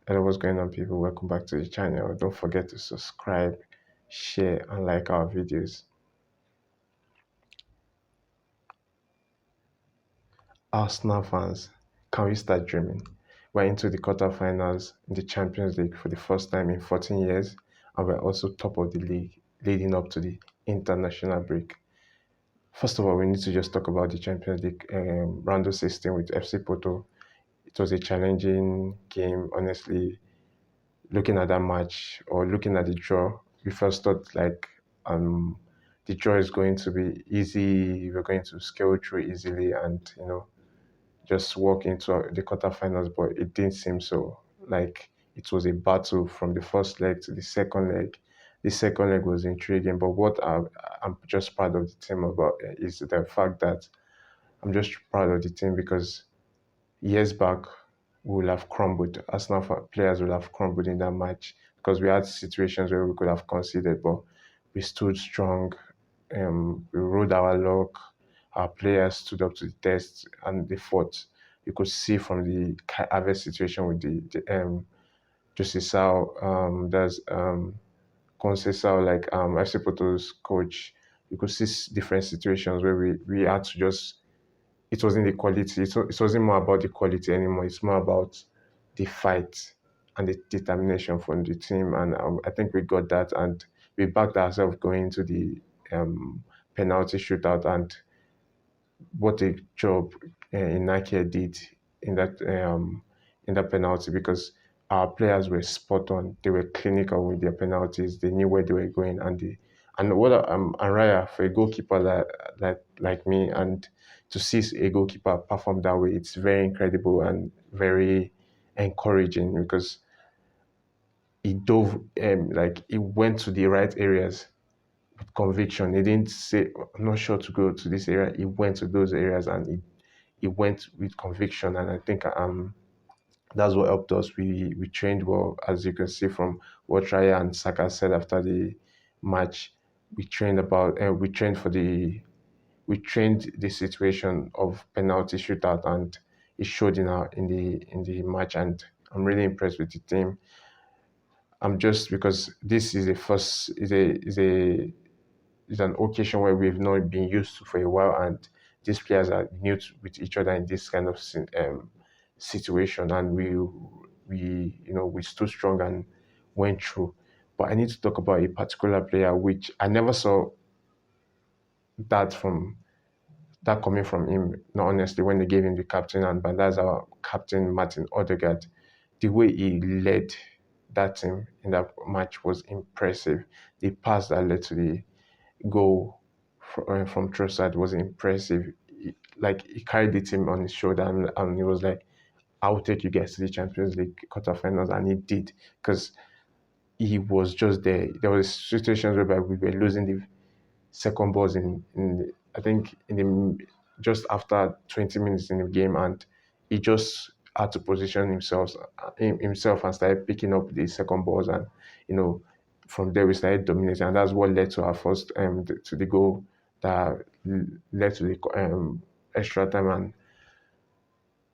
Hello, what's going on, people? Welcome back to the channel. Don't forget to subscribe, share, and like our videos. Arsenal fans, can we start dreaming? We're into the quarterfinals in the Champions League for the first time in 14 years, and we're also top of the league leading up to the international break. First of all, we need to just talk about the Champions League round of 16 with FC Porto. It was a challenging game, honestly. Looking at that match or looking at the draw, we first thought like the draw is going to be easy. We're going to scale through easily and just walk into the quarterfinals, but it didn't seem so. Like it was a battle from the first leg to the second leg. The second leg was intriguing, but what I'm just proud of the team about is the fact that I'm just proud of the team because years back, we will have crumbled. Players will have crumbled in that match because we had situations where we could have conceded, but we stood strong. We rode our luck. Our players stood up to the test and they fought. You could see from the Havertz situation with the José there's Conceição, like FC Porto's coach. You could see different situations where we had to just it wasn't the quality. It wasn't more about the quality anymore. It's more about the fight and the determination from the team. And I think we got that, and we backed ourselves going into the penalty shootout. And what a job Inakia did in that penalty because our players were spot on. They were clinical with their penalties. They knew where they were going, and what and Raya for a goalkeeper like me, and to see a goalkeeper perform that way, it's very incredible and very encouraging because he dove like he went to the right areas with conviction. He didn't say, "I'm not sure to go to this area." He went to those areas and he went with conviction, and I think that's what helped us. We trained well, as you can see from what Raya and Saka said after the match. We trained for the situation of penalty shootout, and it showed in the match. And I'm really impressed with the team. I'm just because this is a first is an occasion where we've not been used to for a while, and these players are new with each other in this kind of situation, and we stood strong and went through. But I need to talk about a particular player which I never saw that from that coming from him. Not honestly, when they gave him the captain, and that's our captain Martin Odegaard, the way he led that team in that match was impressive. The pass that led to the goal from Trossard was impressive. Like he carried the team on his shoulder, and he was like, "I'll take you guys to the Champions League quarterfinals," and he did because he was just there. There was situations whereby we were losing the second balls I think in the just after 20 minutes in the game, and he just had to position himself and started picking up the second balls, and you know from there we started dominating, and that's what led to our first to the goal that led to the extra time and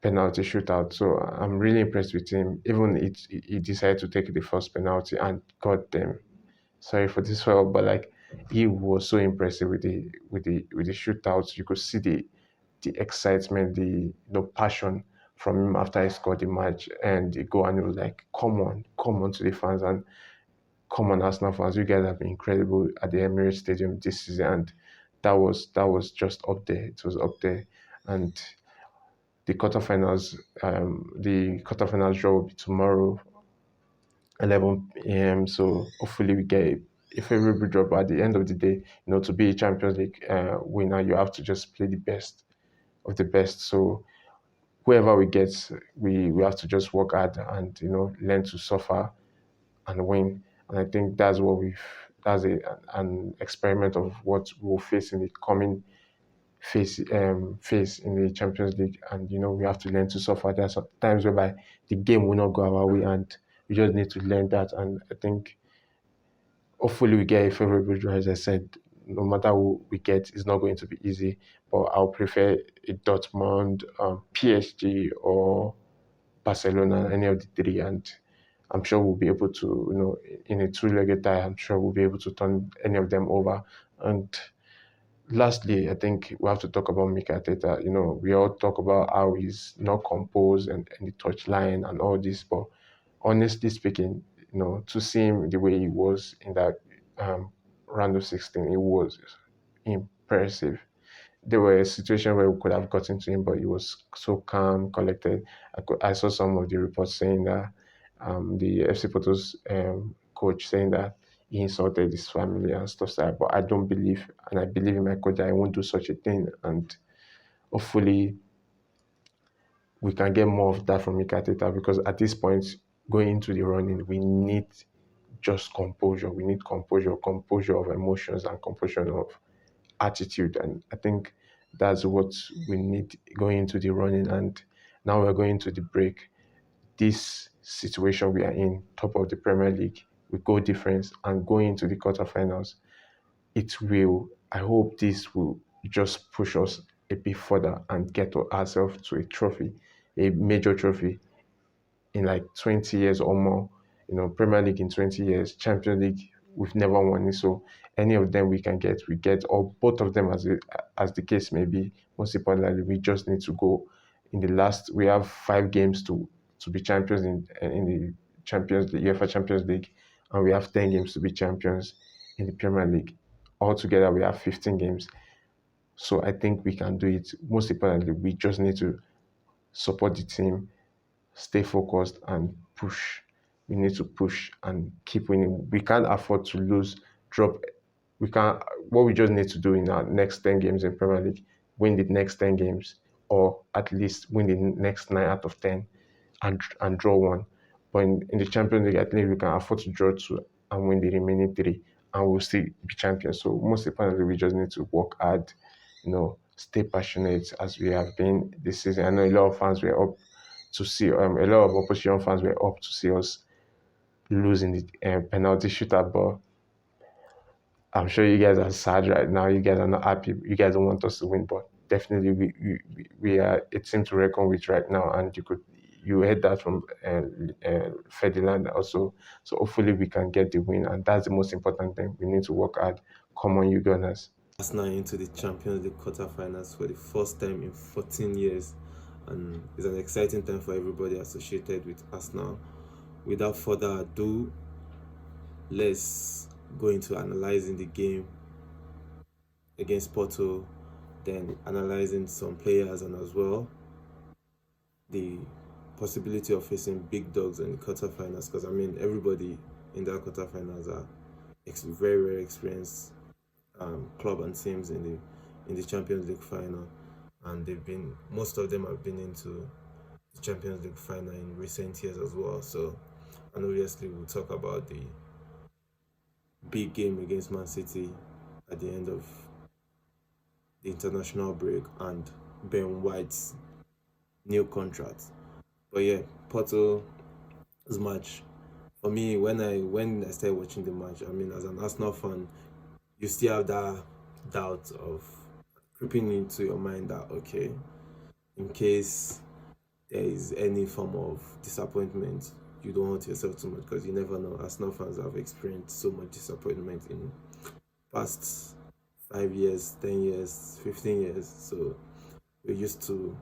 penalty shootout. So I'm really impressed with him. Even he decided to take the first penalty, and god damn, sorry for this one, but like he was so impressive with the shootouts. You could see the excitement, the passion from him after he scored the match and the goal, and it was like, come on to the fans, and come on Arsenal fans, you guys have been incredible at the Emirates Stadium this season, and that was just up there. It was up there, and the quarterfinals draw will be tomorrow 11 a.m. So hopefully we get a favorable draw. But at the end of the day, to be a Champions League winner, you have to just play the best of the best. So whoever we get, we have to just work hard and learn to suffer and win. And I think that's an experiment of what we'll face in the coming phase in the Champions League. And we have to learn to suffer. There are some times whereby the game will not go our way, and we just need to learn that. And I think hopefully we get a favorable draw. As I said, no matter who we get, it's not going to be easy. But I'll prefer a Dortmund, PSG, or Barcelona, any of the three. And I'm sure we'll be able to, in a two-legged tie, I'm sure we'll be able to turn any of them over. And lastly, I think we have to talk about Mikel Arteta. We all talk about how he's not composed and the touchline and all this, but honestly speaking, to see him the way he was in that round of 16, it was impressive. There were situations where we could have gotten to him, but he was so calm, collected. I saw some of the reports saying that the FC Porto's coach saying that he insulted his family and stuff like that. But I don't believe, and I believe in my coach that I won't do such a thing. And hopefully, we can get more of that from Mikel Arteta because at this point, going into the running, we need just composure. We need composure of emotions and composure of attitude. And I think that's what we need going into the running. And now we're going to the break. This situation we are in, top of the Premier League, with goal difference and going into the quarterfinals, I hope this will just push us a bit further and get ourselves to a trophy, a major trophy in like 20 years or more. Premier League in 20 years, Champions League, we've never won it. So any of them we get, or both of them as the case may be. Most importantly, we just need to go in the last. We have 5 games to be champions in the Champions League, UEFA Champions League, and we have 10 games to be champions in the Premier League. Altogether, we have 15 games. So I think we can do it. Most importantly, we just need to support the team, stay focused and push. We need to push and keep winning. We can't afford to lose, drop. We can't. What we just need to do in our next 10 games in Premier League, win the next 10 games, or at least win the next 9 out of 10, and draw one. But in the Champions League, I think we can afford to draw two and win the remaining three, and we'll still be champions. So most importantly, we just need to work hard, stay passionate as we have been this season. I know a lot of fans were up to see a lot of opposition fans were up to see us losing the penalty shootout, but I'm sure you guys are sad right now. You guys are not happy. You guys don't want us to win, but definitely we are a team to reckon with right now, and you heard that from Ferdinand also. So hopefully we can get the win, and that's the most important thing. We need to work hard. Come on, you Gunners. Arsenal into the Champions League quarterfinals for the first time in 14 years, and it's an exciting time for everybody associated with Arsenal. Without further ado, let's go into analyzing the game against Porto, then analyzing some players and as well the possibility of facing big dogs in the quarterfinals. Because I mean, everybody in that quarterfinals are very, very experienced club and teams in the Champions League final, and most of them have been into the Champions League final in recent years as well. So, and obviously we'll talk about the big game against Man City at the end of the international break and Ben White's new contract. But yeah, Porto's match, for me, when I started watching the match, I mean, as an Arsenal fan, you still have that doubt of creeping into your mind that, okay, in case there is any form of disappointment, you don't hurt yourself too much, because you never know. Arsenal fans have experienced so much disappointment in past 5 years, 10 years, 15 years. So we're used to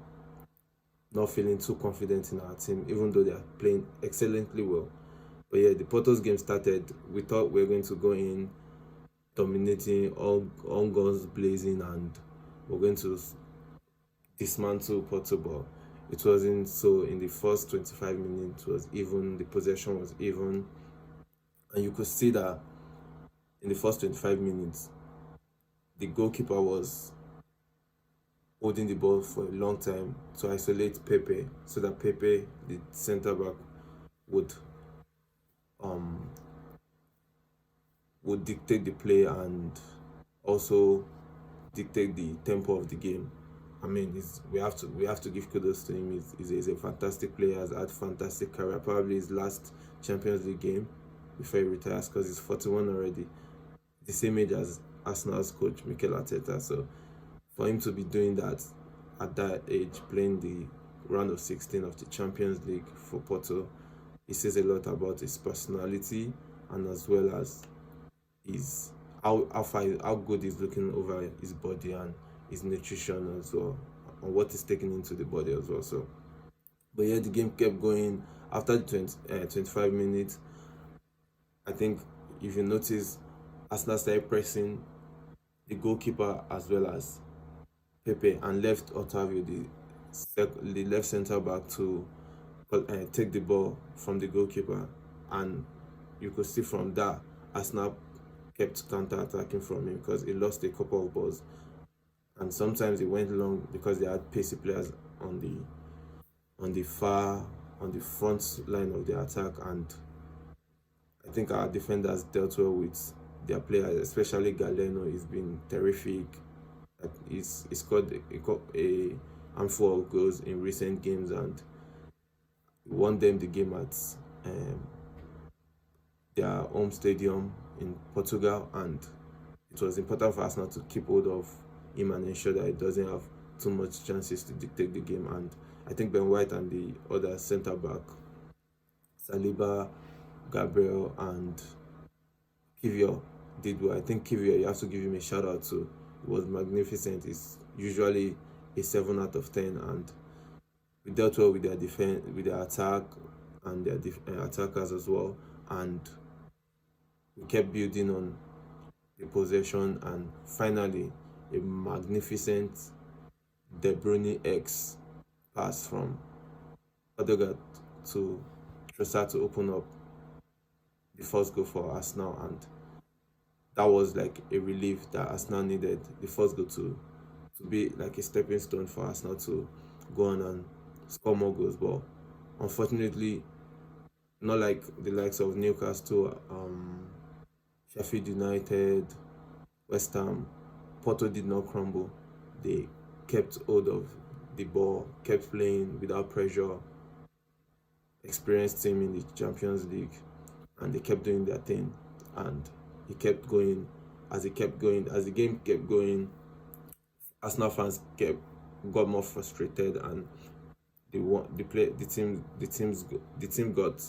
not feeling too confident in our team, even though they are playing excellently well. But yeah, the Porto's game started. We thought we were going to go in dominating, all guns blazing, and we're going to dismantle Porto, but it wasn't so. In the first 25 minutes was even, the possession was even, and you could see that in the first 25 minutes the goalkeeper was holding the ball for a long time to isolate Pepe, so that Pepe, the centre back, would um would dictate the play and also dictate the tempo of the game. I mean, we have to give kudos to him. He's a fantastic player. Has had fantastic career. Probably his last Champions League game before he retires, because he's 41 already. The same age as Arsenal's coach Mikel Arteta. So for him to be doing that at that age, playing the round of 16 of the Champions League for Porto, It says a lot about his personality and as well as his how good he's looking over his body and his nutrition as well, and what is taken into the body as well. So, but yeah, the game kept going after the 25 minutes. I think if you notice, Arsenal started pressing the goalkeeper as well as Pepe and left Otavio, the left centre back, to take the ball from the goalkeeper, and you could see from that Arsenal kept counter attacking from him because he lost a couple of balls, and sometimes it went long because they had pacey players on the far on the front line of the attack, and I think our defenders dealt well with their players, especially Galeno. He's been terrific. He scored a handful of goals in recent games and won them the game at um, their home stadium in Portugal, and it was important for Arsenal to keep hold of him and ensure that he doesn't have too much chances to dictate the game. And I think Ben White and the other centre back, Saliba, Gabriel, and Kivior did well. I think Kivior, you have to give him a shout out too. It was magnificent. It's usually a 7 out of 10, and we dealt well with their defense, with their attack, and their attackers as well. And we kept building on the possession, and finally, a magnificent De Bruyne X pass from Odegaard to Trossard to open up the first goal for Arsenal, and that was like a relief that Arsenal needed the first goal to be like a stepping stone for Arsenal to go on and score more goals. But unfortunately, not like the likes of Newcastle, Sheffield United, West Ham, Porto did not crumble. They kept hold of the ball, kept playing without pressure, experienced team in the Champions League, and they kept doing their thing. And it kept going. As it kept going, as the game kept going, Arsenal fans got more frustrated, and the team got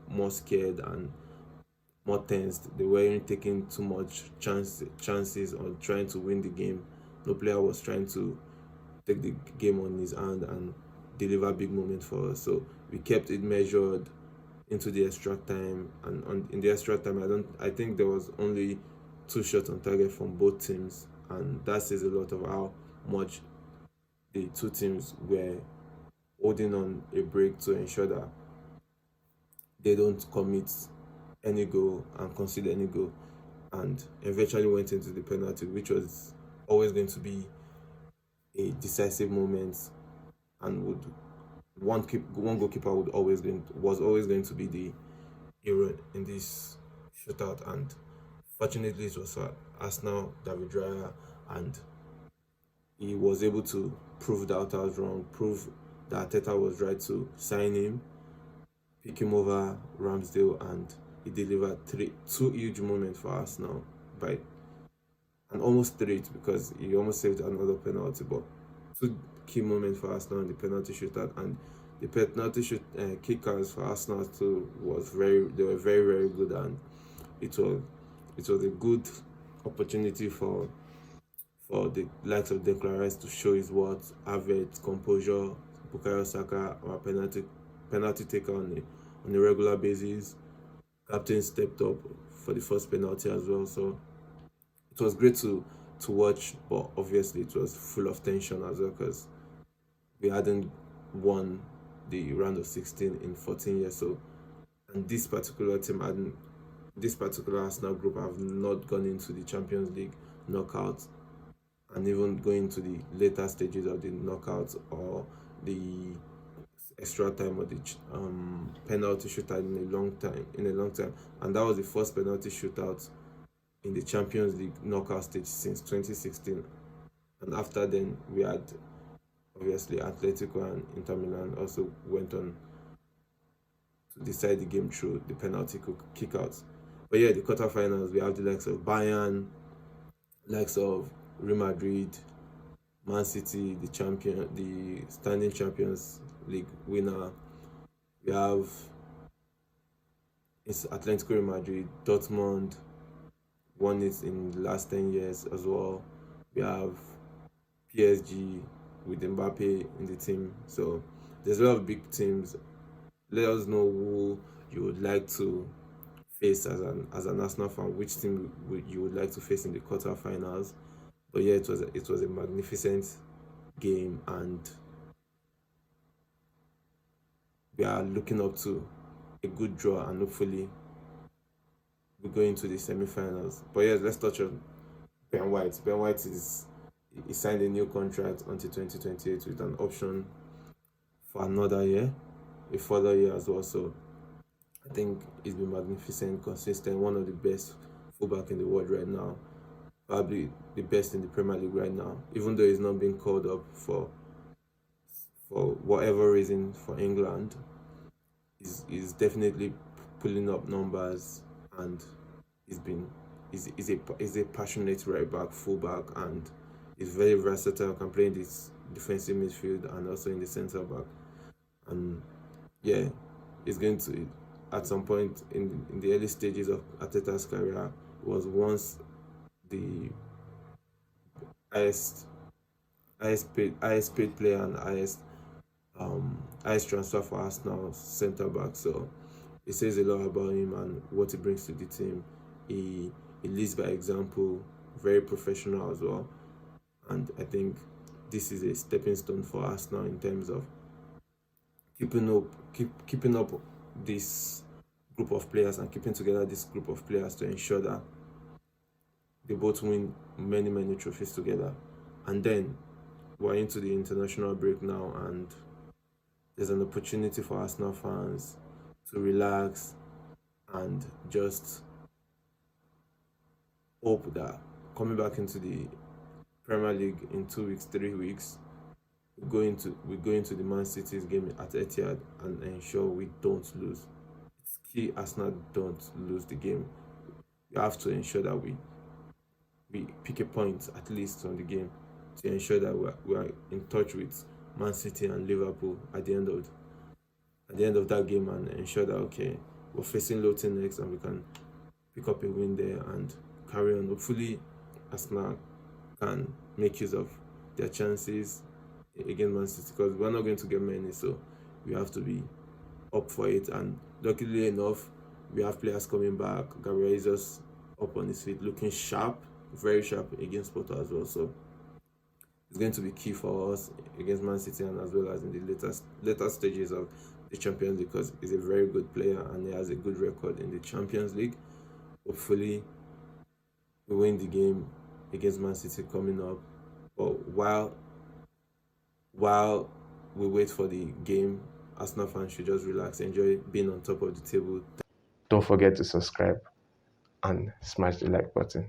more scared and more tensed. They weren't taking too much chances on trying to win the game. No player was trying to take the game on his hand and deliver big moments for us. So we kept it measured into the extra time, and in the extra time, I think there was only 2 shots on target from both teams, and that says a lot of how much the two teams were holding on a break to ensure that they don't commit any goal and concede any goal, and eventually went into the penalty, which was always going to be a decisive moment, and one goalkeeper was always going to be the hero in this shootout. And fortunately, it was Arsenal, David Raya, and he was able to prove that I was wrong, prove that Arteta was right to sign him, pick him over Ramsdale, and he delivered 2 huge moments for Arsenal and almost 3 because he almost saved another penalty, but 2 key moments for Arsenal in the penalty shootout. And the penalty kickers for Arsenal too they were very, very good, and it was a good opportunity for the likes of Declan Rice to show his worth, Havertz, composure, Bukayo Saka, our penalty taker on a regular basis. Captain stepped up for the first penalty as well. So it was great to watch, but obviously it was full of tension as well because we hadn't won the round of 16 in 14 years. So, and this particular Arsenal group have not gone into the Champions League knockout, and even going to the later stages of the knockout or the extra time or the penalty shootout in a long time, and that was the first penalty shootout in the Champions League knockout stage since 2016. And after then, we had obviously Atletico and Inter Milan also went on to decide the game through the penalty kickouts. But yeah, the quarterfinals, we have the likes of Bayern, likes of Real Madrid, Man City, the standing Champions League winner. We have It's Atletico Madrid, Dortmund won it in the last 10 years as well. We have PSG with Mbappe in the team. So there's a lot of big teams. Let us know who you would like to face as an Arsenal fan. Which team you would like to face in the quarterfinals? But yeah, it was a magnificent game, and we are looking up to a good draw, and hopefully we go into the semi-finals. But yes, let's touch on Ben White. Ben White is he signed a new contract until 2028 with an option for another year, a further year as well. So I think he's been magnificent, consistent, one of the best fullback in the world right now, probably the best in the Premier League right now. Even though he's not being called up for whatever reason for England, he's definitely pulling up numbers, and he's been he's a passionate right back, fullback, and he's very versatile. Can play in this defensive midfield and also in the centre back. And yeah, he's going to at some point in the early stages of Ateta's career was once the highest highest paid player and highest transfer for Arsenal centre back. So it says a lot about him and what he brings to the team. He leads by example, very professional as well, and I think this is a stepping stone for Arsenal in terms of keeping up this group of players and keeping together this group of players to ensure that they both win many trophies together. And then we're into the international break now, and there's an opportunity for Arsenal fans to relax and just hope that coming back into the Premier League in 2 weeks, 3 weeks, we go into the Man City's game at Etihad and ensure we don't lose. It's key Arsenal don't lose the game. We have to ensure that we pick a point at least from the game to ensure that we are in touch with Man City and Liverpool at the end of that game, and ensure that okay, we're facing Luton next and we can pick up a win there and carry on. Hopefully Arsenal can make use of their chances against Man City, because we're not going to get many, so we have to be up for it. And luckily enough, we have players coming back. Gabriel is just up on his feet, looking sharp, very sharp against Porto as well. So it's going to be key for us against Man City, and as well as in the later stages of the Champions League, because he's a very good player and he has a good record in the Champions League. Hopefully we win the game against Man City coming up. But while we wait for the game, Arsenal fans should just relax, enjoy being on top of the table. Don't forget to subscribe and smash the like button.